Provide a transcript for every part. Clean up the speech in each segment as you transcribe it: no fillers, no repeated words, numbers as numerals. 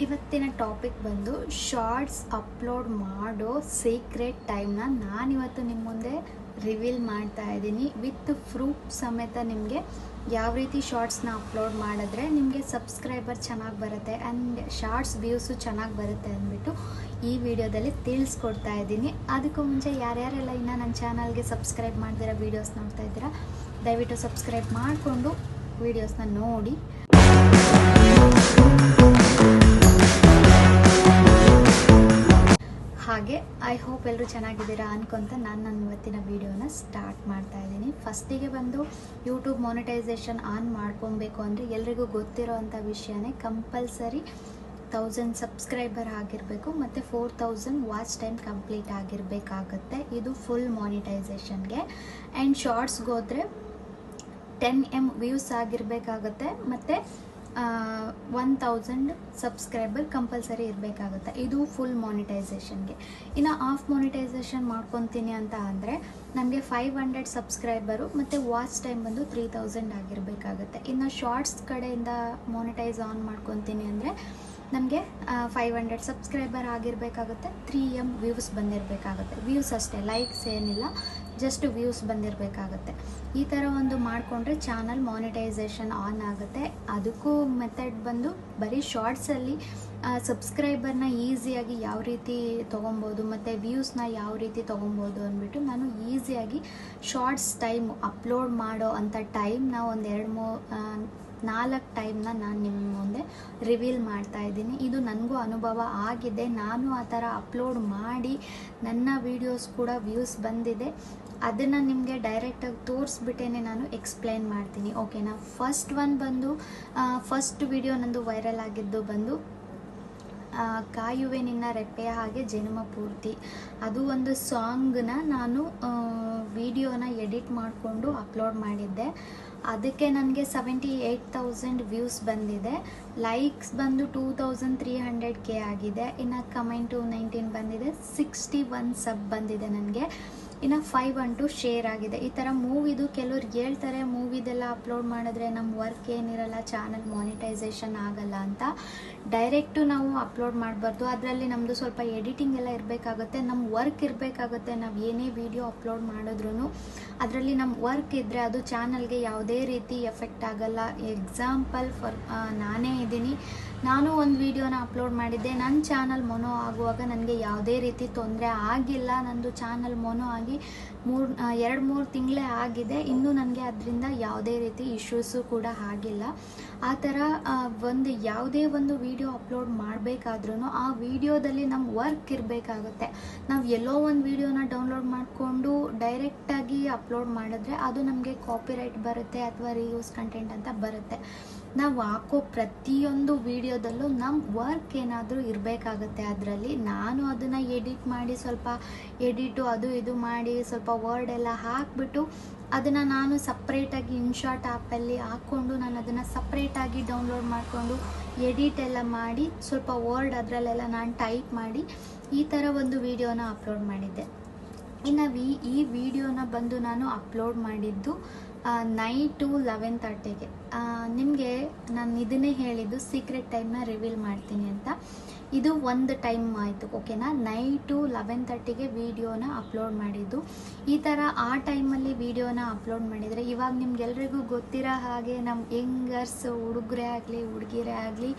ಇವತ್ತಿನ ಟಾಪಿಕ್ ಬಂದು shorts upload ಮಾಡೋ ಸೀಕ್ರೆಟ್ ಟೈಮ್ನ ನಾನಿವತ್ತು ನಿಮ್ಮ ಮುಂದೆ ರಿವೀಲ್ ಮಾಡ್ತಾ ಇದ್ದೀನಿ ವಿತ್ ಪ್ರೂಫ್ ಸಮೇತ. ನಿಮಗೆ ಯಾವ ರೀತಿ ಶಾರ್ಟ್ಸ್ನ ಅಪ್ಲೋಡ್ ಮಾಡಿದ್ರೆ ನಿಮಗೆ ಸಬ್ಸ್ಕ್ರೈಬರ್ ಚೆನ್ನಾಗಿ ಬರುತ್ತೆ ಆ್ಯಂಡ್ ಶಾರ್ಟ್ಸ್ ವ್ಯೂಸು ಚೆನ್ನಾಗಿ ಬರುತ್ತೆ ಅಂದ್ಬಿಟ್ಟು ಈ ವಿಡಿಯೋದಲ್ಲಿ ತಿಳಿಸ್ಕೊಡ್ತಾ ಇದ್ದೀನಿ. ಅದಕ್ಕೂ ಮುಂಚೆ ಯಾರ್ಯಾರೆಲ್ಲ ಇನ್ನೂ ನನ್ನ ಚಾನಲ್ಗೆ ಸಬ್ಸ್ಕ್ರೈಬ್ ಮಾಡ್ದಿರೋ ವೀಡಿಯೋಸ್ ನೋಡ್ತಾ ಇದ್ದೀರಾ, ದಯವಿಟ್ಟು ಸಬ್ಸ್ಕ್ರೈಬ್ ಮಾಡಿಕೊಂಡು ವೀಡಿಯೋಸ್ನ ನೋಡಿ. ಹಾಗೆ ಐ ಹೋಪ್ ಎಲ್ಲರೂ ಚೆನ್ನಾಗಿದ್ದೀರಾ ಅನ್ಕೊಂತ ನನ್ನ ಇವತ್ತಿನ ವೀಡಿಯೋನ ಸ್ಟಾರ್ಟ್ ಮಾಡ್ತಾ ಇದ್ದೀನಿ. ಫಸ್ಟಿಗೆ ಬಂದು ಯೂಟ್ಯೂಬ್ ಮಾನಿಟೈಸೇಷನ್ ಆನ್ ಮಾಡ್ಕೊಬೇಕು ಅಂದರೆ ಎಲ್ರಿಗೂ ಗೊತ್ತಿರೋ ಅಂಥ ವಿಷಯನೇ. ಕಂಪಲ್ಸರಿ 1000 ಸಬ್ಸ್ಕ್ರೈಬರ್ ಆಗಿರಬೇಕು ಮತ್ತು 4000 ವಾಚ್ ಟೈಮ್ ಕಂಪ್ಲೀಟ್ ಆಗಿರಬೇಕಾಗತ್ತೆ. ಇದು ಫುಲ್ ಮಾನಿಟೈಸೇಷನ್ಗೆ. ಆ್ಯಂಡ್ ಶಾರ್ಟ್ಸ್ಗೆ ಹೋದರೆ 10M ವ್ಯೂಸ್ ಆಗಿರಬೇಕಾಗತ್ತೆ ಮತ್ತು 1000 ಸಬ್ಸ್ಕ್ರೈಬರ್ ಕಂಪಲ್ಸರಿ ಇರಬೇಕಾಗುತ್ತೆ. ಇದು ಫುಲ್ ಮಾನಿಟೈಸೇಷನ್ಗೆ. ಇನ್ನು ಆಫ್ ಮಾನಿಟೈಸೇಷನ್ ಮಾಡ್ಕೊತೀನಿ ಅಂತ ಅಂದರೆ ನನಗೆ 500 ಸಬ್ಸ್ಕ್ರೈಬರು ಮತ್ತು ವಾಚ್ ಟೈಮ್ ಬಂದು 3000 ಆಗಿರಬೇಕಾಗುತ್ತೆ. ಇನ್ನು ಶಾರ್ಟ್ಸ್ ಕಡೆಯಿಂದ ಮಾನಿಟೈಸ್ ಆನ್ ಮಾಡ್ಕೊತೀನಿ ಅಂದರೆ ನಮಗೆ 500 ಸಬ್ಸ್ಕ್ರೈಬರ್ ಆಗಿರಬೇಕಾಗುತ್ತೆ, 3M ವ್ಯೂಸ್ ಬಂದಿರಬೇಕಾಗುತ್ತೆ. ವ್ಯೂಸ್ ಅಷ್ಟೇ, ಲೈಕ್ಸ್ ಏನಿಲ್ಲ, ಜಸ್ಟ್ ವ್ಯೂಸ್ ಬಂದಿರಬೇಕಾಗುತ್ತೆ. ಈ ಥರ ಒಂದು ಮಾಡಿಕೊಂಡ್ರೆ ಚಾನಲ್ ಮಾನಿಟೈಸೇಷನ್ ಆನ್ ಆಗುತ್ತೆ. ಅದಕ್ಕೂ ಮೆಥಡ್ ಬಂದು ಬರೀ ಶಾರ್ಟ್ಸಲ್ಲಿ ಸಬ್ಸ್ಕ್ರೈಬರ್ನ ಈಸಿಯಾಗಿ ಯಾವ ರೀತಿ ತೊಗೊಬೋದು ಮತ್ತು ವ್ಯೂಸ್ನ ಯಾವ ರೀತಿ ತೊಗೊಬೋದು ಅಂದ್ಬಿಟ್ಟು ನಾನು ಈಸಿಯಾಗಿ ಶಾರ್ಟ್ಸ್ ಟೈಮ್ ಅಪ್ಲೋಡ್ ಮಾಡೋ ಅಂಥ ಟೈಮ್ನ ಒಂದು 4 ಟೈಮ್ನ ನಾನು ನಿಮ್ಮ ಮುಂದೆ ರಿವೀಲ್ ಮಾಡ್ತಾ ಇದ್ದೀನಿ. ಇದು ನನಗೂ ಅನುಭವ ಆಗಿದೆ. ನಾನು ಆ ಥರ ಅಪ್ಲೋಡ್ ಮಾಡಿ ನನ್ನ ವೀಡಿಯೋಸ್ ಕೂಡ ವ್ಯೂಸ್ ಬಂದಿದೆ. ಅದನ್ನು ನಿಮಗೆ ಡೈರೆಕ್ಟಾಗಿ ತೋರಿಸ್ಬಿಟ್ಟೇ ನಾನು ಎಕ್ಸ್ಪ್ಲೈನ್ ಮಾಡ್ತೀನಿ, ಓಕೆನಾ. ಫಸ್ಟ್ ಒನ್ ಬಂದು ಫಸ್ಟ್ ವಿಡಿಯೋ ನಂದು ವೈರಲ್ ಆಗಿದ್ದು ಬಂದು ಕಾಯುವೆ ನಿನ್ನ ರೆಪ್ಪೆಯ ಹಾಗೆ ಜನುಮ ಪೂರ್ತಿ. ಅದು ಒಂದು ಸಾಂಗ್ನ ನಾನು ವಿಡಿಯೋನ ಎಡಿಟ್ ಮಾಡಿಕೊಂಡು ಅಪ್ಲೋಡ್ ಮಾಡಿದ್ದೆ. ಅದಕ್ಕೆ ನನಗೆ 78,000 ವ್ಯೂಸ್ ಬಂದಿದೆ. ಲೈಕ್ಸ್ ಬಂದು 2300K ಆಗಿದೆ. ಇನ್ನು ಕಮೆಂಟು 19 ಬಂದಿದೆ. 61 ಸಬ್ ಬಂದಿದೆ ನನಗೆ. ಇನ್ನು 512 ಶೇರ್ ಆಗಿದೆ. ಈ ಥರ ಮೂವಿದು ಕೆಲವ್ರು ಹೇಳ್ತಾರೆ ಮೂವಿದೆಲ್ಲ ಅಪ್ಲೋಡ್ ಮಾಡಿದ್ರೆ ನಮ್ಮ ವರ್ಕ್ ಏನಿರಲ್ಲ, ಚಾನಲ್ ಮಾನಿಟೈಸೇಷನ್ ಆಗಲ್ಲ ಅಂತ. ಡೈರೆಕ್ಟು ನಾವು ಅಪ್ಲೋಡ್ ಮಾಡಬಾರ್ದು. ಅದರಲ್ಲಿ ನಮ್ಮದು ಸ್ವಲ್ಪ ಎಡಿಟಿಂಗ್ ಎಲ್ಲ ಇರಬೇಕಾಗುತ್ತೆ, ನಮ್ಮ ವರ್ಕ್ ಇರಬೇಕಾಗುತ್ತೆ. ನಾವು ಏನೇ ವಿಡಿಯೋ ಅಪ್ಲೋಡ್ ಮಾಡಿದ್ರೂ ಅದರಲ್ಲಿ ನಮ್ಮ ವರ್ಕ್ ಇದ್ದರೆ ಅದು ಚಾನಲ್ಗೆ ಯಾವುದೇ ರೀತಿ ಎಫೆಕ್ಟ್ ಆಗಲ್ಲ. ಎಕ್ಸಾಂಪಲ್ ನಾನೇ ಇದ್ದೀನಿ, ನಾನು ಒಂದು ವಿಡಿಯೋನ ಅಪ್ಲೋಡ್ ಮಾಡಿದ್ದೆ. ನನ್ನ ಚಾನಲ್ ಮೊನೋ ಆಗುವಾಗ ನನಗೆ ಯಾವುದೇ ರೀತಿ ತೊಂದರೆ ಆಗಿಲ್ಲ. ನಂದು ಚಾನಲ್ ಮೊನೋ ಆಗಿ 2-3 ತಿಂಗಳೇ ಆಗಿದೆ. ಇನ್ನೂ ನನಗೆ ಅದರಿಂದ ಯಾವುದೇ ರೀತಿ ಇಶ್ಯೂಸು ಕೂಡ ಆಗಿಲ್ಲ. ಆ ಥರ ಯಾವುದೇ ಒಂದು ವಿಡಿಯೋ ಅಪ್ಲೋಡ್ ಮಾಡಬೇಕಾದ್ರೂ ಆ ವಿಡಿಯೋದಲ್ಲಿ ನಮ್ಮ ವರ್ಕ್ ಇರಬೇಕಾಗುತ್ತೆ. ನಾವು ಎಲ್ಲೋ ಒಂದು ವಿಡಿಯೋನ ಡೌನ್ಲೋಡ್ ಮಾಡಿಕೊಂಡು ಡೈರೆಕ್ಟಾಗಿ ಅಪ್ಲೋಡ್ ಮಾಡಿದ್ರೆ ಅದು ನಮಗೆ ಕಾಪಿರೈಟ್ ಬರುತ್ತೆ ಅಥವಾ ರೀಯೂಸ್ ಕಂಟೆಂಟ್ ಅಂತ ಬರುತ್ತೆ. ನಾವು ಹಾಕೋ ಪ್ರತಿಯೊಂದು ವಿಡಿಯೋದಲ್ಲೂ ನಮ್ಮ ವರ್ಕ್ ಏನಾದರೂ ಇರಬೇಕಾಗತ್ತೆ ಅದರಲ್ಲಿ. ನಾನು ಅದನ್ನು ಎಡಿಟ್ ಮಾಡಿ ಸ್ವಲ್ಪ ಎಡಿಟು ಅದು ಇದು ಮಾಡಿ ಸ್ವಲ್ಪ ವರ್ಡ್ ಎಲ್ಲ ಹಾಕಿಬಿಟ್ಟು ಅದನ್ನು ನಾನು ಸಪ್ರೇಟಾಗಿ ಇನ್ಶಾರ್ಟ್ ಆ್ಯಪಲ್ಲಿ ಹಾಕ್ಕೊಂಡು ನಾನು ಅದನ್ನು ಸಪ್ರೇಟಾಗಿ ಡೌನ್ಲೋಡ್ ಮಾಡಿಕೊಂಡು ಎಡಿಟ್ ಎಲ್ಲ ಮಾಡಿ ಸ್ವಲ್ಪ ವರ್ಡ್ ಅದರಲ್ಲೆಲ್ಲ ನಾನು ಟೈಪ್ ಮಾಡಿ ಈ ಥರ ಒಂದು ವಿಡಿಯೋನ ಅಪ್ಲೋಡ್ ಮಾಡಿದ್ದೆ. ಇನ್ನು ಈ ವಿಡಿಯೋನ ಬಂದು ನಾನು ಅಪ್ಲೋಡ್ ಮಾಡಿದ್ದು ನೈಟು 11:30ಗೆ. ನಿಮಗೆ ನಾನು ಇದನ್ನೇ ಹೇಳಿದ್ದು ಸೀಕ್ರೆಟ್ ಟೈಮ್ನ ರಿವೀಲ್ ಮಾಡ್ತೀನಿ ಅಂತ. ಇದು ಒಂದು ಟೈಮ್ ಆಯಿತು, ಓಕೆನಾ. ನೈಟು 11:30ಗೆ ವಿಡಿಯೋನ ಅಪ್ಲೋಡ್ ಮಾಡಿದ್ದು. ಈ ಥರ ಆ ಟೈಮಲ್ಲಿ ವಿಡಿಯೋನ ಅಪ್ಲೋಡ್ ಮಾಡಿದರೆ ಇವಾಗ ನಿಮ್ಗೆಲ್ರಿಗೂ ಗೊತ್ತಿರೋ ಹಾಗೆ ನಮ್ಮ ಯಂಗರ್ಸ್ ಹುಡುಗರೇ ಆಗಲಿ ಹುಡುಗಿರೇ ಆಗಲಿ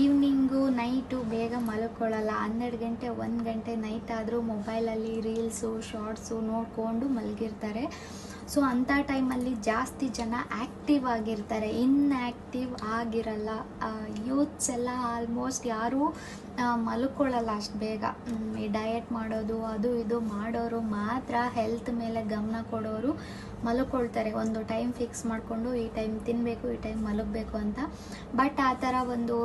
ಈವ್ನಿಂಗು ನೈಟು ಬೇಗ ಮಲ್ಕೊಳ್ಳಲ್ಲ. 12 ಗಂಟೆ 1 ಗಂಟೆ ನೈಟ್ ಆದರೂ ಮೊಬೈಲಲ್ಲಿ ರೀಲ್ಸು ಶಾರ್ಟ್ಸು ನೋಡಿಕೊಂಡು ಮಲಗಿರ್ತಾರೆ. ಸೊ ಅಂಥ ಟೈಮಲ್ಲಿ ಜಾಸ್ತಿ ಜನ ಆ್ಯಕ್ಟಿವ್ ಆಗಿರ್ತಾರೆ, ಇನ್ಆ್ಯಕ್ಟಿವ್ ಆಗಿರಲ್ಲ. ಯೂತ್ಸ್ ಎಲ್ಲ ಆಲ್ಮೋಸ್ಟ್ ಯಾರೂ ಮಲ್ಕೊಳ್ಳಲ್ಲ ಅಷ್ಟು ಬೇಗ. ಈ ಡಯಟ್ ಮಾಡೋದು ಅದು ಇದು ಮಾಡೋರು ಮಾತ್ರ ಹೆಲ್ತ್ ಮೇಲೆ ಗಮನ ಕೊಡೋರು ಮಲ್ಕೊಳ್ತಾರೆ. ಒಂದು ಟೈಮ್ ಫಿಕ್ಸ್ ಮಾಡಿಕೊಂಡು ಈ ಟೈಮ್ ತಿನ್ನಬೇಕು, ಈ ಟೈಮ್ ಮಲಗಬೇಕು ಅಂತ. ಬಟ್ ಆ ಥರ ಒಂದು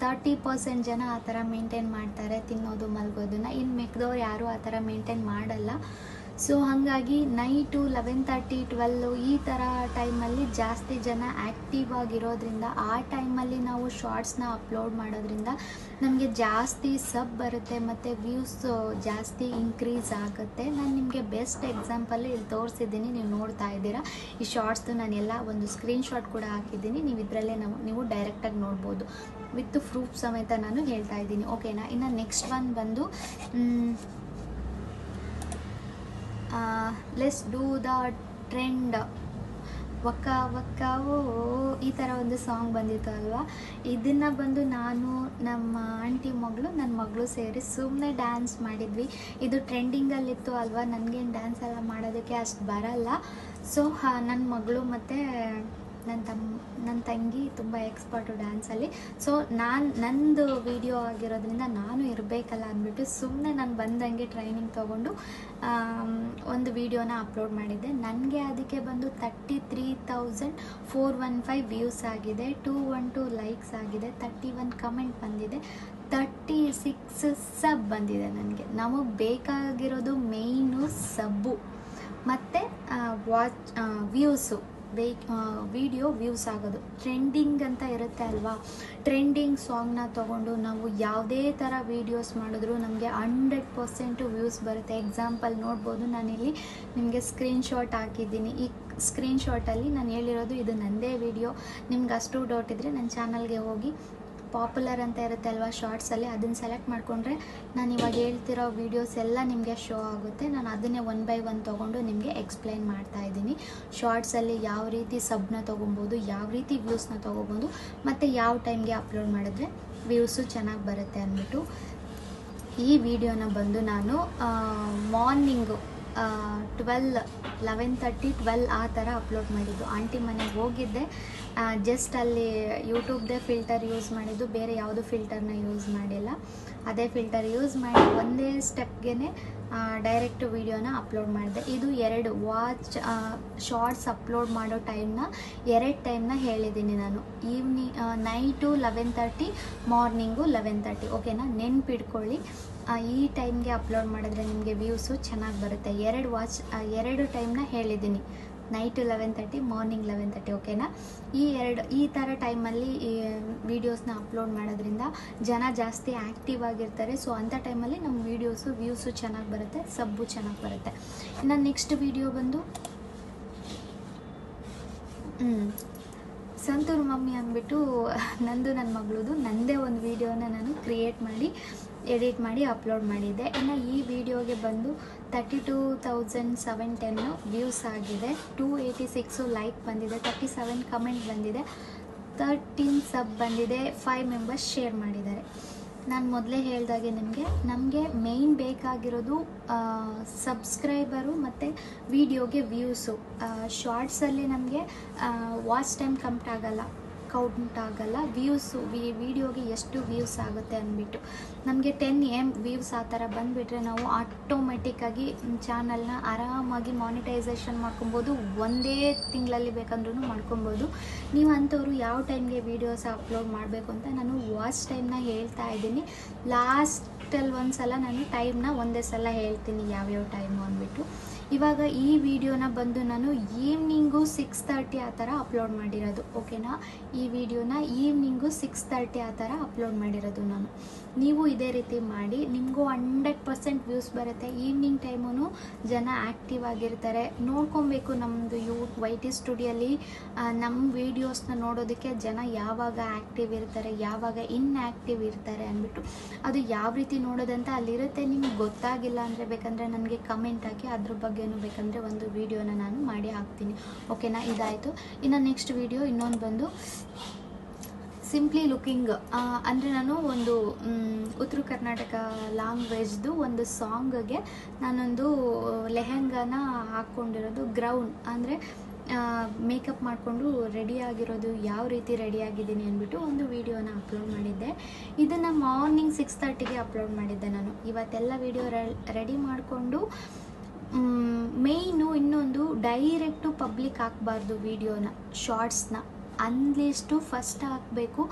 30% ಜನ ಆ ಥರ ಮೇಂಟೈನ್ ಮಾಡ್ತಾರೆ ತಿನ್ನೋದು ಮಲಗೋದನ್ನು. ಇನ್ನು ಮಿಕ್ದವ್ರು ಯಾರೂ ಆ ಥರ ಮೇಂಟೈನ್ ಮಾಡಲ್ಲ. ಸೊ ಹಾಗಾಗಿ ನೈಟು 11:30 12 ಈ ಥರ ಟೈಮಲ್ಲಿ ಜಾಸ್ತಿ ಜನ ಆ್ಯಕ್ಟಿವ್ ಆಗಿರೋದ್ರಿಂದ ಆ ಟೈಮಲ್ಲಿ ನಾವು ಶಾರ್ಟ್ಸ್ನ ಅಪ್ಲೋಡ್ ಮಾಡೋದ್ರಿಂದ ನಮಗೆ ಜಾಸ್ತಿ ಸಬ್ ಬರುತ್ತೆ ಮತ್ತು ವ್ಯೂಸ್ ಜಾಸ್ತಿ ಇನ್ಕ್ರೀಸ್ ಆಗುತ್ತೆ. ನಾನು ನಿಮಗೆ ಬೆಸ್ಟ್ ಎಕ್ಸಾಂಪಲ್ ಇಲ್ಲಿ ತೋರಿಸಿದ್ದೀನಿ, ನೀವು ನೋಡ್ತಾ ಇದ್ದೀರಾ. ಈ ಶಾರ್ಟ್ಸ್ದು ನಾನೆಲ್ಲ ಒಂದು ಸ್ಕ್ರೀನ್ಶಾಟ್ ಕೂಡ ಹಾಕಿದ್ದೀನಿ, ನೀವು ಇದರಲ್ಲೇ ನೀವು ಡೈರೆಕ್ಟಾಗಿ ನೋಡ್ಬೋದು. ವಿತ್ ಪ್ರೂಫ್ ಸಮೇತ ನಾನು ಹೇಳ್ತಾ ಇದ್ದೀನಿ, ಓಕೆನಾ. ಇನ್ನು ನೆಕ್ಸ್ಟ್ ಒನ್ ಬಂದು ಲೆಟ್ಸ್ ಡೂ ದ ಟ್ರೆಂಡ್ ವಕ್ಕ ವಕ್ಕ ಓ ಈ ಥರ ಒಂದು ಸಾಂಗ್ ಬಂದಿತ್ತು ಅಲ್ವಾ. ಇದನ್ನು ಬಂದು ನಾನು, ನಮ್ಮ ಆಂಟಿ ಮಗಳು, ನನ್ನ ಮಗಳು ಸೇರಿ ಸುಮ್ಮನೆ ಡ್ಯಾನ್ಸ್ ಮಾಡಿದ್ವಿ. ಇದು ಟ್ರೆಂಡಿಂಗಲ್ಲಿತ್ತು ಅಲ್ವಾ. ನನಗೇನು ಡ್ಯಾನ್ಸ್ ಎಲ್ಲ ಮಾಡೋದಕ್ಕೆ ಅಷ್ಟು ಬರಲ್ಲ. ಸೊ ನನ್ನ ಮಗಳು ಮತ್ತು ನನ್ನ ತಂಗಿ ತುಂಬ ಎಕ್ಸ್ಪರ್ಟು ಡ್ಯಾನ್ಸಲ್ಲಿ. ಸೊ ನಂದು ವಿಡಿಯೋ ಆಗಿರೋದ್ರಿಂದ ನಾನು ಇರಬೇಕಲ್ಲ ಅಂದ್ಬಿಟ್ಟು ಸುಮ್ಮನೆ ನಾನು ಬಂದಂಗೆ ಟ್ರೈನಿಂಗ್ ತೊಗೊಂಡು ಒಂದು ವಿಡಿಯೋನ ಅಪ್ಲೋಡ್ ಮಾಡಿದ್ದೆ. ನನಗೆ ಅದಕ್ಕೆ ಬಂದು 33,415 ವ್ಯೂಸ್ ಆಗಿದೆ, 212 ಲೈಕ್ಸ್ ಆಗಿದೆ, 31 ಕಮೆಂಟ್ ಬಂದಿದೆ, 36 ಸಬ್ ಬಂದಿದೆ. ನನಗೆ ನಮಗೆ ಬೇಕಾಗಿರೋದು ಮೇಯ್ನು ಸಬ್ಬು ಮತ್ತು ವ್ಯೂಸು. ವಿಡಿಯೋ ವ್ಯೂಸ್ ಆಗೋದು. ಟ್ರೆಂಡಿಂಗ್ ಅಂತ ಇರುತ್ತೆ ಅಲ್ವಾ, ಟ್ರೆಂಡಿಂಗ್ ಸಾಂಗ್ನ ತೊಗೊಂಡು ನಾವು ಯಾವುದೇ ಥರ ವೀಡಿಯೋಸ್ ಮಾಡಿದ್ರು ನಮಗೆ 100% ವ್ಯೂಸ್ ಬರುತ್ತೆ. ಎಕ್ಸಾಂಪಲ್ ನೋಡ್ಬೋದು, ನಾನಿಲ್ಲಿ ನಿಮಗೆ ಸ್ಕ್ರೀನ್ಶಾಟ್ ಹಾಕಿದ್ದೀನಿ. ಈ ಸ್ಕ್ರೀನ್ಶಾಟಲ್ಲಿ ನಾನು ಹೇಳಿರೋದು ಇದು ನನ್ನದೇ ವಿಡಿಯೋ. ನಿಮ್ಗೆ ಅಷ್ಟು ಡೌಟ್ ಇದ್ದರೆ ನನ್ನ ಚಾನಲ್ಗೆ ಹೋಗಿ ಪಾಪ್ಯುಲರ್ ಅಂತ ಇರುತ್ತೆ ಅಲ್ವಾ ಶಾರ್ಟ್ಸಲ್ಲಿ, ಅದನ್ನು ಸೆಲೆಕ್ಟ್ ಮಾಡಿಕೊಂಡ್ರೆ ನಾನು ಇವಾಗ ಹೇಳ್ತಿರೋ ವೀಡಿಯೋಸ್ ಎಲ್ಲ ನಿಮಗೆ ಶೋ ಆಗುತ್ತೆ. ನಾನು ಅದನ್ನೇ 1 by 1 ತೊಗೊಂಡು ನಿಮಗೆ ಎಕ್ಸ್ಪ್ಲೈನ್ ಮಾಡ್ತಾ ಇದ್ದೀನಿ. ಶಾರ್ಟ್ಸಲ್ಲಿ ಯಾವ ರೀತಿ ಸಬ್ನ ತೊಗೊಬೋದು, ಯಾವ ರೀತಿ ವ್ಯೂಸ್ನ ತೊಗೋಬೋದು, ಮತ್ತು ಯಾವ ಟೈಮ್ಗೆ ಅಪ್ಲೋಡ್ ಮಾಡಿದ್ರೆ ವ್ಯೂಸು ಚೆನ್ನಾಗಿ ಬರುತ್ತೆ ಅಂದ್ಬಿಟ್ಟು ಈ ವಿಡಿಯೋನ ಬಂದು ನಾನು ಮಾರ್ನಿಂಗು 11:30 12 ಆ ಥರ ಅಪ್ಲೋಡ್ ಮಾಡಿದ್ದು. ಆಂಟಿ ಮನೆಗೆ ಹೋಗಿದ್ದೆ, ಜಸ್ಟ್ ಅಲ್ಲಿ ಯೂಟ್ಯೂಬ್ದೇ ಫಿಲ್ಟರ್ ಯೂಸ್ ಮಾಡಿದ್ದು, ಬೇರೆ ಯಾವುದು ಫಿಲ್ಟರ್ನ ಯೂಸ್ ಮಾಡಿಲ್ಲ. ಅದೇ ಫಿಲ್ಟರ್ ಯೂಸ್ ಮಾಡಿ ಒಂದೇ ಸ್ಟೆಪ್ಗೆ ಡೈರೆಕ್ಟ್ ವಿಡಿಯೋನ ಅಪ್ಲೋಡ್ ಮಾಡಿದೆ. ಇದು 2 ಶಾರ್ಟ್ಸ್ ಅಪ್ಲೋಡ್ ಮಾಡೋ ಟೈಮ್ನ 2 ಟೈಮ್ನ ಹೇಳಿದ್ದೀನಿ ನಾನು. ನೈಟು 11:30, ಮಾರ್ನಿಂಗು 11:30, ಓಕೆನಾ. ನೆನ್ಪಿಡ್ಕೊಳ್ಳಿ, ಈ ಟೈಮ್ಗೆ ಅಪ್ಲೋಡ್ ಮಾಡಿದ್ರೆ ನಿಮಗೆ ವ್ಯೂಸು ಚೆನ್ನಾಗಿ ಬರುತ್ತೆ. 2 ಟೈಮ್ನ ಹೇಳಿದ್ದೀನಿ, ನೈಟ್ 11:30, ಮಾರ್ನಿಂಗ್ 11:30, ಓಕೆನಾ. ಈ ಥರ ಟೈಮಲ್ಲಿ ಈ ವೀಡಿಯೋಸ್ನ ಅಪ್ಲೋಡ್ ಮಾಡೋದ್ರಿಂದ ಜನ ಜಾಸ್ತಿ ಆ್ಯಕ್ಟಿವ್ ಆಗಿರ್ತಾರೆ. ಸೊ ಅಂಥ ಟೈಮಲ್ಲಿ ನಮ್ಮ ವ್ಯೂಸು ಚೆನ್ನಾಗಿ ಬರುತ್ತೆ, ಸಬ್ಬು ಚೆನ್ನಾಗಿ ಬರುತ್ತೆ. ಇನ್ನು ನೆಕ್ಸ್ಟ್ ವಿಡಿಯೋ ಬಂದು ಸಂತೂರ್ ಮಮ್ಮಿ ಅಂದ್ಬಿಟ್ಟು ನಂದು ನನ್ನ ಮಗಳದು ನನ್ನದೇ ಒಂದು ವೀಡಿಯೋನ ನಾನು ಕ್ರಿಯೇಟ್ ಮಾಡಿ ಎಡಿಟ್ ಮಾಡಿ ಅಪ್ಲೋಡ್ ಮಾಡಿದ್ದೆ. ಇನ್ನು ಈ ವಿಡಿಯೋಗೆ ಬಂದು 32,710 ವ್ಯೂಸ್ ಆಗಿದೆ, 286 ಲೈಕ್ ಬಂದಿದೆ, 37 ಕಮೆಂಟ್ ಬಂದಿದೆ, 13 ಸಬ್ ಬಂದಿದೆ, 5 ಮೆಂಬರ್ಸ್ ಶೇರ್ ಮಾಡಿದ್ದಾರೆ. ನಾನು ಮೊದಲೇ ಹೇಳಿದಾಗೆ ನಮಗೆ ಮೇಯ್ನ್ ಬೇಕಾಗಿರೋದು ಸಬ್ಸ್ಕ್ರೈಬರು ಮತ್ತು ವಿಡಿಯೋಗೆ ವ್ಯೂಸು. ಶಾರ್ಟ್ಸಲ್ಲಿ ನಮಗೆ ವಾಚ್ ಟೈಮ್ ಕೌಂಟ್ ಆಗಲ್ಲ, ವ್ಯೂಸು ವಿಡಿಯೋಗೆ ಎಷ್ಟು ವ್ಯೂಸ್ ಆಗುತ್ತೆ ಅಂದ್ಬಿಟ್ಟು ನಮಗೆ 10 ವ್ಯೂಸ್ ಆ ಥರ ಬಂದುಬಿಟ್ರೆ ನಾವು ಆಟೋಮೆಟಿಕ್ಕಾಗಿ ಚಾನಲ್ನ ಆರಾಮಾಗಿ ಮಾನಿಟೈಸೇಷನ್ ಮಾಡ್ಕೊಬೋದು. ಒಂದೇ ತಿಂಗಳಲ್ಲಿ ಬೇಕಂದ್ರೂ ಮಾಡ್ಕೊಬೋದು. ನೀವು ಅಂಥವ್ರು ಯಾವ ಟೈಮ್ಗೆ ವೀಡಿಯೋಸ್ ಅಪ್ಲೋಡ್ ಮಾಡಬೇಕು ಅಂತ ನಾನು ವಾಚ್ ಟೈಮ್ನ ಹೇಳ್ತಾ ಇದ್ದೀನಿ. ಲಾಸ್ಟಲ್ಲಿ ಒಂದು ಸಲ ನಾನು ಟೈಮ್ನ ಒಂದೇ ಸಲ ಹೇಳ್ತೀನಿ ಯಾವ್ಯಾವ ಟೈಮು ಅಂದ್ಬಿಟ್ಟು. ಇವಾಗ ಈ ವಿಡಿಯೋನ ಬಂದು ನಾನು ಈವ್ನಿಂಗು 6:30 ಆ ಥರ ಅಪ್ಲೋಡ್ ಮಾಡಿರೋದು, ಓಕೆನಾ. ಈ ವಿಡಿಯೋನ ಈವ್ನಿಂಗು 6:30 ಆ ಥರ ಅಪ್ಲೋಡ್ ಮಾಡಿರೋದು ನಾನು. ನೀವು ಇದೇ ರೀತಿ ಮಾಡಿ, ನಿಮಗೂ 100% ವ್ಯೂಸ್ ಬರುತ್ತೆ. ಈವ್ನಿಂಗ್ ಟೈಮೂ ಜನ ಆ್ಯಕ್ಟಿವ್ ಆಗಿರ್ತಾರೆ. ನೋಡ್ಕೊಬೇಕು ನಮ್ಮದು YT ಸ್ಟುಡಿಯೋಲಿ ನಮ್ಮ ವೀಡಿಯೋಸ್ನ ನೋಡೋದಕ್ಕೆ ಜನ ಯಾವಾಗ ಆ್ಯಕ್ಟಿವ್ ಇರ್ತಾರೆ, ಯಾವಾಗ ಇನ್ಆ್ಯಕ್ಟಿವ್ ಇರ್ತಾರೆ ಅಂದ್ಬಿಟ್ಟು ಅದು ಯಾವ ರೀತಿ ನೋಡೋದಂತ ಅಲ್ಲಿರುತ್ತೆ. ನಿಮ್ಗೆ ಗೊತ್ತಾಗಿಲ್ಲ ಅಂದರೆ ಬೇಕಂದರೆ ನನಗೆ ಕಮೆಂಟ್ ಹಾಕಿ, ಅದ್ರ ಬಗ್ಗೆನೂ ಬೇಕಂದರೆ ಒಂದು ವೀಡಿಯೋನ ನಾನು ಮಾಡಿ ಹಾಕ್ತೀನಿ, ಓಕೆನಾ. ಇದಾಯಿತು. ಇನ್ನು ನೆಕ್ಸ್ಟ್ ವೀಡಿಯೋ ಇನ್ನೊಂದು ಬಂದು ಸಿಂಪ್ಲಿ ಲುಕಿಂಗ್ ಅಂದರೆ ನಾನು ಒಂದು ಉತ್ತರ ಕರ್ನಾಟಕ ಲ್ಯಾಂಗ್ವೇಜ್ದು ಒಂದು ಸಾಂಗ್ಗೆ ನಾನೊಂದು ಲೆಹೆಂಗಾನ ಹಾಕ್ಕೊಂಡಿರೋದು, ಗ್ರೌಂಡ್ ಅಂದರೆ ಮೇಕಪ್ ಮಾಡಿಕೊಂಡು ರೆಡಿಯಾಗಿರೋದು, ಯಾವ ರೀತಿ ರೆಡಿಯಾಗಿದ್ದೀನಿ ಅಂದ್ಬಿಟ್ಟು ಒಂದು ವೀಡಿಯೋನ ಅಪ್ಲೋಡ್ ಮಾಡಿದ್ದೆ. ಇದನ್ನು ಮಾರ್ನಿಂಗ್ 6:30ಗೆ ಅಪ್ಲೋಡ್ ಮಾಡಿದ್ದೆ ನಾನು. ಇವತ್ತೆಲ್ಲ ವೀಡಿಯೋ ರೆಡಿ ಮಾಡಿಕೊಂಡು ಮೇಯ್ನು ಇನ್ನೊಂದು ಡೈರೆಕ್ಟು ಪಬ್ಲಿಕ್ ಹಾಕಬಾರ್ದು ವೀಡಿಯೋನ, ಶಾರ್ಟ್ಸ್ನ ಅನ್ಲಿಸ್ಟು ಫಸ್ಟ್ ಹಾಕಬೇಕು,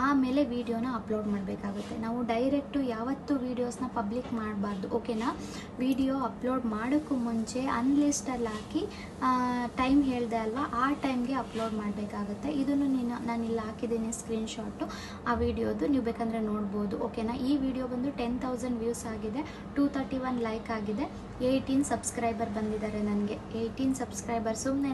ಆಮೇಲೆ ವೀಡಿಯೋನ ಅಪ್ಲೋಡ್ ಮಾಡಬೇಕಾಗುತ್ತೆ. ನಾವು ಡೈರೆಕ್ಟು ಯಾವತ್ತೂ ವೀಡಿಯೋಸ್ನ ಪಬ್ಲಿಕ್ ಮಾಡಬಾರ್ದು, ಓಕೆನಾ. ವಿಡಿಯೋ ಅಪ್ಲೋಡ್ ಮಾಡೋಕ್ಕೂ ಮುಂಚೆ ಅನ್ಲಿಸ್ಟಲ್ಲಿ ಹಾಕಿ ಟೈಮ್ ಹೇಳಿದೆ ಅಲ್ವಾ, ಆ ಟೈಮ್ಗೆ ಅಪ್ಲೋಡ್ ಮಾಡಬೇಕಾಗುತ್ತೆ. ಇದನ್ನು ನಾನು ಇಲ್ಲಿ ಹಾಕಿದ್ದೀನಿ ಸ್ಕ್ರೀನ್ಶಾಟು ಆ ವಿಡಿಯೋದು, ನೀವು ಬೇಕಂದರೆ ನೋಡ್ಬೋದು, ಓಕೆನಾ. ಈ ವಿಡಿಯೋ ಬಂದು 10,000 ವ್ಯೂಸ್ ಆಗಿದೆ, 231 ಲೈಕ್ ಆಗಿದೆ, 18 ಸಬ್ಸ್ಕ್ರೈಬರ್ ಬಂದಿದ್ದಾರೆ ನನಗೆ. 18 ಸಬ್ಸ್ಕ್ರೈಬರ್. ಸುಮ್ಮನೆ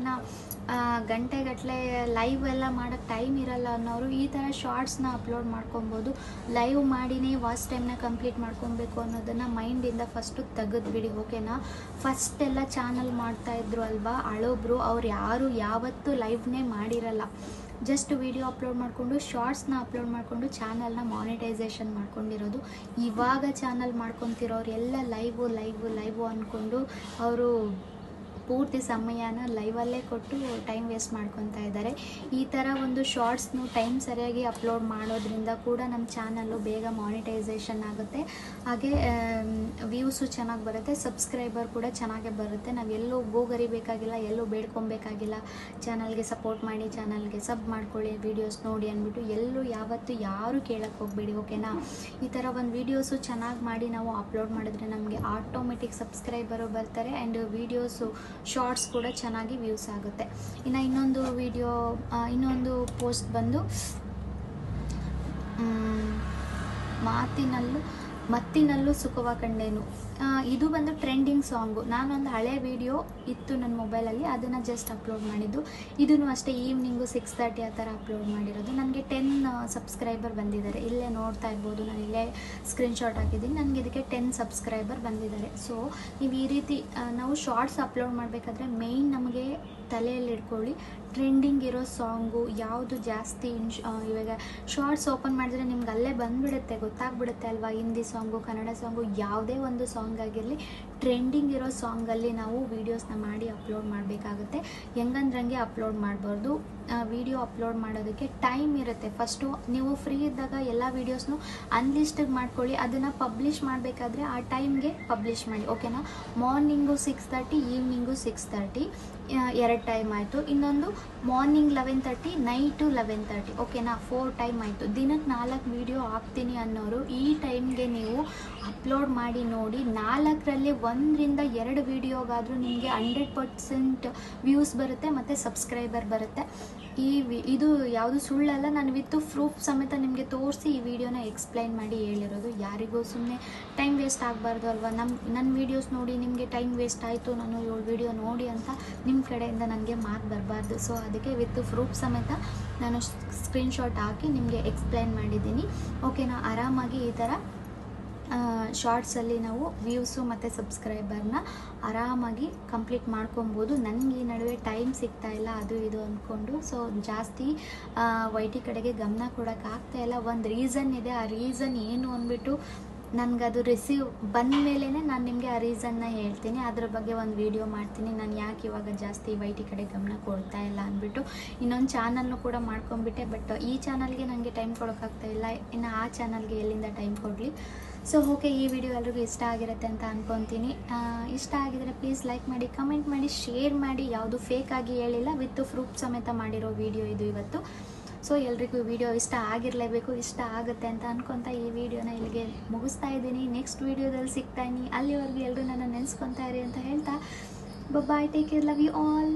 ಗಂಟೆಗಟ್ಟಲೆ ಲೈವ್ ಎಲ್ಲ ಮಾಡೋಕ್ಕೆ ಟೈಮ್ ಇರಲ್ಲ ಅನ್ನೋರು ಈ ಥರ ಶಾರ್ಟ್ಸ್ನ ಅಪ್ಲೋಡ್ ಮಾಡ್ಕೊಬೋದು. ಲೈವ್ ಮಾಡಿನೇ ವಾಚ್ ಟೈಮ್ನ ಕಂಪ್ಲೀಟ್ ಮಾಡ್ಕೊಬೇಕು ಅನ್ನೋದನ್ನು ಮೈಂಡಿಂದ ಫಸ್ಟು ತೆಗೆದುಬಿಡಿ, ಓಕೆನಾ. ಫಸ್ಟ್ ಎಲ್ಲ ಚಾನಲ್ ಮಾಡ್ತಾಯಿದ್ರು ಅಲ್ವಾ ಹಳೊಬ್ರು, ಅವ್ರು ಯಾರು ಯಾವತ್ತೂ ಲೈವ್ನೇ ಮಾಡಿರಲ್ಲ. ಜಸ್ಟ್ ವಿಡಿಯೋ ಅಪ್ಲೋಡ್ ಮಾಡಿಕೊಂಡು ಶಾರ್ಟ್ಸ್ನ ಅಪ್ಲೋಡ್ ಮಾಡಿಕೊಂಡು ಚಾನಲ್ನ ಮಾನಿಟೈಸೇಷನ್ ಮಾಡ್ಕೊಂಡಿರೋದು. ಇವಾಗ ಚಾನಲ್ ಮಾಡ್ಕೊತಿರೋರು ಎಲ್ಲ ಲೈವು ಅಂದ್ಕೊಂಡು ಅವರು ಪೂರ್ತಿ ಸಮಯನ ಲೈವಲ್ಲೇ ಕೊಟ್ಟು ಟೈಮ್ ವೇಸ್ಟ್ ಮಾಡ್ಕೊತಾ ಇದ್ದಾರೆ. ಈ ಥರ ಒಂದು ಶಾರ್ಟ್ಸ್ನು ಟೈಮ್ ಸರಿಯಾಗಿ ಅಪ್ಲೋಡ್ ಮಾಡೋದ್ರಿಂದ ಕೂಡ ನಮ್ಮ ಚಾನಲ್ಲು ಬೇಗ ಮಾನಿಟೈಸೇಷನ್ ಆಗುತ್ತೆ, ಹಾಗೆ ವ್ಯೂಸು ಚೆನ್ನಾಗಿ ಬರುತ್ತೆ, ಸಬ್ಸ್ಕ್ರೈಬರ್ ಕೂಡ ಚೆನ್ನಾಗೇ ಬರುತ್ತೆ. ನಾವು ಎಲ್ಲೂ ಗೋಗರಿಬೇಕಾಗಿಲ್ಲ, ಎಲ್ಲೂ ಬೇಡ್ಕೊಬೇಕಾಗಿಲ್ಲ. ಚಾನಲ್ಗೆ ಸಪೋರ್ಟ್ ಮಾಡಿ, ಚಾನಲ್ಗೆ ಸಬ್ ಮಾಡ್ಕೊಳ್ಳಿ, ವೀಡಿಯೋಸ್ ನೋಡಿ ಅಂದ್ಬಿಟ್ಟು ಎಲ್ಲೂ ಯಾವತ್ತೂ ಯಾರೂ ಕೇಳಕ್ಕೆ ಹೋಗಬೇಡಿ, ಓಕೆನಾ. ಈ ಥರ ಒಂದು ವೀಡಿಯೋಸು ಚೆನ್ನಾಗಿ ಮಾಡಿ ನಾವು ಅಪ್ಲೋಡ್ ಮಾಡಿದ್ರೆ ನಮಗೆ ಆಟೋಮೆಟಿಕ್ ಸಬ್ಸ್ಕ್ರೈಬರು ಬರ್ತಾರೆ ಆ್ಯಂಡ್ ವೀಡಿಯೋಸು ಶಾರ್ಟ್ಸ್ ಕೂಡ ಚೆನ್ನಾಗಿ ವ್ಯೂಸ್ ಆಗುತ್ತೆ. ಇನ್ನು ಇನ್ನೊಂದು ಪೋಸ್ಟ್ ಬಂದು ಮತ್ತಿನಲ್ಲೂ ಸುಖವ ಕಂಡೇನು. ಇದು ಬಂದು ಟ್ರೆಂಡಿಂಗ್ ಸಾಂಗು. ನಾನೊಂದು ಹಳೆ ವಿಡಿಯೋ ಇತ್ತು ನನ್ನ ಮೊಬೈಲಲ್ಲಿ, ಅದನ್ನು ಜಸ್ಟ್ ಅಪ್ಲೋಡ್ ಮಾಡಿದ್ದು. ಇದನ್ನು ಅಷ್ಟೇ ಈವ್ನಿಂಗು 6:30 ಆ ಥರ ಅಪ್ಲೋಡ್ ಮಾಡಿರೋದು. ನನಗೆ 10 ಸಬ್ಸ್ಕ್ರೈಬರ್ ಬಂದಿದ್ದಾರೆ. ಇಲ್ಲೇ ನೋಡ್ತಾ ಇರ್ಬೋದು, ನಾನು ಇಲ್ಲೇ ಸ್ಕ್ರೀನ್ಶಾಟ್ ಹಾಕಿದ್ದೀನಿ. ನನಗೆ ಇದಕ್ಕೆ 10 ಸಬ್ಸ್ಕ್ರೈಬರ್ ಬಂದಿದ್ದಾರೆ. ಸೊ ನೀವು ಈ ರೀತಿ ನಾವು ಶಾರ್ಟ್ಸ್ ಅಪ್ಲೋಡ್ ಮಾಡಬೇಕಾದ್ರೆ ಮೇಯ್ನ್ ನಮಗೆ ತಲೆಯಲ್ಲಿ ಇಟ್ಕೊಳ್ಳಿ, ಟ್ರೆಂಡಿಂಗ್ ಇರೋ ಸಾಂಗು ಯಾವುದು ಜಾಸ್ತಿ ಇವಾಗ ಶಾರ್ಟ್ಸ್ ಓಪನ್ ಮಾಡಿದ್ರೆ ನಿಮ್ಗೆ ಅಲ್ಲೇ ಬಂದುಬಿಡುತ್ತೆ, ಗೊತ್ತಾಗ್ಬಿಡುತ್ತೆ ಅಲ್ವಾ. ಹಿಂದಿ ಸಾಂಗು, ಕನ್ನಡ ಸಾಂಗು, ಯಾವುದೇ ಒಂದು ಸಾಂಗ್ ಆಗಿರಲಿ, ಟ್ರೆಂಡಿಂಗ್ ಇರೋ ಸಾಂಗಲ್ಲಿ ನಾವು ವೀಡಿಯೋಸ್ನ ಮಾಡಿ ಅಪ್ಲೋಡ್ ಮಾಡಬೇಕಾಗುತ್ತೆ. ಹೆಂಗಂದ್ರಂಗೆ ಅಪ್ಲೋಡ್ ಮಾಡಬಾರ್ದು. ವಿಡಿಯೋ ಅಪ್ಲೋಡ್ ಮಾಡೋದಕ್ಕೆ ಟೈಮ್ ಇರುತ್ತೆ. ಫಸ್ಟು ನೀವು ಫ್ರೀ ಇದ್ದಾಗ ಎಲ್ಲ ವೀಡಿಯೋಸ್ನು ಅನ್ಲಿಸ್ಟಿಗೆ ಮಾಡ್ಕೊಳ್ಳಿ. ಅದನ್ನು ಪಬ್ಲಿಷ್ ಮಾಡಬೇಕಾದ್ರೆ ಆ ಟೈಮ್ಗೆ ಪಬ್ಲಿಷ್ ಮಾಡಿ, ಓಕೆನಾ. ಮಾರ್ನಿಂಗು 6:30, ಈವ್ನಿಂಗು 6:30, 2 ಟೈಮ್ ಆಯಿತು. ಇನ್ನೊಂದು ಮಾರ್ನಿಂಗ್ 11:30, ನೈಟು 11:30, ಓಕೆನಾ. 4 ಟೈಮ್ ಆಯಿತು. ದಿನಕ್ಕೆ 4 ವೀಡಿಯೋ ಹಾಕ್ತೀನಿ ಅನ್ನೋರು ಈ ಟೈಮ್ಗೆ ನೀವು ಅಪ್ಲೋಡ್ ಮಾಡಿ ನೋಡಿ. 4ರಲ್ಲಿ 1ರಿಂದ 2 ವೀಡಿಯೋಗಾದರೂ ನಿಮಗೆ 100% ವ್ಯೂಸ್ ಬರುತ್ತೆ ಮತ್ತು ಸಬ್ಸ್ಕ್ರೈಬರ್ ಬರುತ್ತೆ. ಇದು ಯಾವುದು ಸುಳ್ಳಲ್ಲ, ನಾನು ವಿತ್ ಪ್ರೂಫ್ ಸಮೇತ ನಿಮಗೆ ತೋರಿಸಿ ಈ ವಿಡಿಯೋನ ಎಕ್ಸ್ಪ್ಲೈನ್ ಮಾಡಿ ಹೇಳಿರೋದು. ಯಾರಿಗೂ ಸುಮ್ಮನೆ ಟೈಮ್ ವೇಸ್ಟ್ ಆಗಬಾರ್ದು ಅಲ್ವಾ. ನನ್ನ ವೀಡಿಯೋಸ್ ನೋಡಿ ನಿಮಗೆ ಟೈಮ್ ವೇಸ್ಟ್ ಆಯಿತು, ನಾನು 7 ವೀಡಿಯೋ ನೋಡಿ ಅಂತ ನಿಮ್ಮ ಕಡೆಯಿಂದ ನನಗೆ ಮಾತು ಬರಬಾರ್ದು. ಸೊ ಅದಕ್ಕೆ ವಿತ್ ಪ್ರೂಫ್ ಸಮೇತ ನಾನು ಸ್ಕ್ರೀನ್ಶಾಟ್ ಹಾಕಿ ನಿಮಗೆ ಎಕ್ಸ್ಪ್ಲೈನ್ ಮಾಡಿದ್ದೀನಿ, ಓಕೆನಾ. ಆರಾಮಾಗಿ ಈ ಥರ ಶಾರ್ಟ್ಸಲ್ಲಿ ನಾವು ವ್ಯೂಸು ಮತ್ತು ಸಬ್ಸ್ಕ್ರೈಬರ್ನ ಆರಾಮಾಗಿ ಕಂಪ್ಲೀಟ್ ಮಾಡ್ಕೊಬೋದು. ನನಗೆ ಈ ನಡುವೆ ಟೈಮ್ ಸಿಗ್ತಾ ಇಲ್ಲ ಅದು ಇದು ಅಂದ್ಕೊಂಡು, ಸೊ ಜಾಸ್ತಿ ವೈಟಿ ಕಡೆಗೆ ಗಮನ ಕೊಡೋಕ್ಕಾಗ್ತಾಯಿಲ್ಲ. ಒಂದು ರೀಸನ್ ಇದೆ, ಆ ರೀಸನ್ ಏನು ಅಂದ್ಬಿಟ್ಟು ನನಗದು ರಿಸೀವ್ ಬಂದ ಮೇಲೇ ನಾನು ನಿಮಗೆ ಆ ರೀಸನ್ನ ಹೇಳ್ತೀನಿ. ಅದ್ರ ಬಗ್ಗೆ ಒಂದು ವಿಡಿಯೋ ಮಾಡ್ತೀನಿ, ನಾನು ಯಾಕೆ ಇವಾಗ ಜಾಸ್ತಿ ವೈಟಿ ಕಡೆ ಗಮನ ಕೊಡ್ತಾ ಇಲ್ಲ ಅಂದ್ಬಿಟ್ಟು. ಇನ್ನೊಂದು ಚಾನಲ್ನು ಕೂಡ ಮಾಡ್ಕೊಂಡ್ಬಿಟ್ಟೆ, ಬಟ್ ಈ ಚಾನಲ್ಗೆ ನನಗೆ ಟೈಮ್ ಕೊಡೋಕ್ಕಾಗ್ತಾಯಿಲ್ಲ, ಇನ್ನು ಆ ಚಾನಲ್ಗೆ ಎಲ್ಲಿಂದ ಟೈಮ್ ಕೊಡಲಿ. ಸೊ ಓಕೆ, ಈ ವಿಡಿಯೋ ಎಲ್ರಿಗೂ ಇಷ್ಟ ಆಗಿರುತ್ತೆ ಅಂತ ಅಂದ್ಕೊತೀನಿ. ಇಷ್ಟ ಆಗಿದರೆ ಪ್ಲೀಸ್ ಲೈಕ್ ಮಾಡಿ, ಕಮೆಂಟ್ ಮಾಡಿ, ಶೇರ್ ಮಾಡಿ. ಯಾವುದು ಫೇಕಾಗಿ ಹೇಳಿಲ್ಲ, ವಿತ್ ಪ್ರೂಫ್ ಸಮೇತ ಮಾಡಿರೋ ವಿಡಿಯೋ ಇದು ಇವತ್ತು. ಸೊ ಎಲ್ರಿಗೂ ವಿಡಿಯೋ ಇಷ್ಟ ಆಗಿರಲೇಬೇಕು, ಇಷ್ಟ ಆಗುತ್ತೆ ಅಂತ ಅನ್ಕೊತಾ ಈ ವಿಡಿಯೋನ ಇಲ್ಲಿಗೆ ಮುಗಿಸ್ತಾ ಇದ್ದೀನಿ. ನೆಕ್ಸ್ಟ್ ವಿಡಿಯೋದಲ್ಲಿ ಸಿಗ್ತಾಯಿನಿ. ಅಲ್ಲಿವರೆಗೂ ಎಲ್ಲರೂ ನನ್ನ ನೆನೆಸ್ಕೊತಾ ಇರಿ ಅಂತ ಹೇಳ್ತಾ bye, take care, love you all.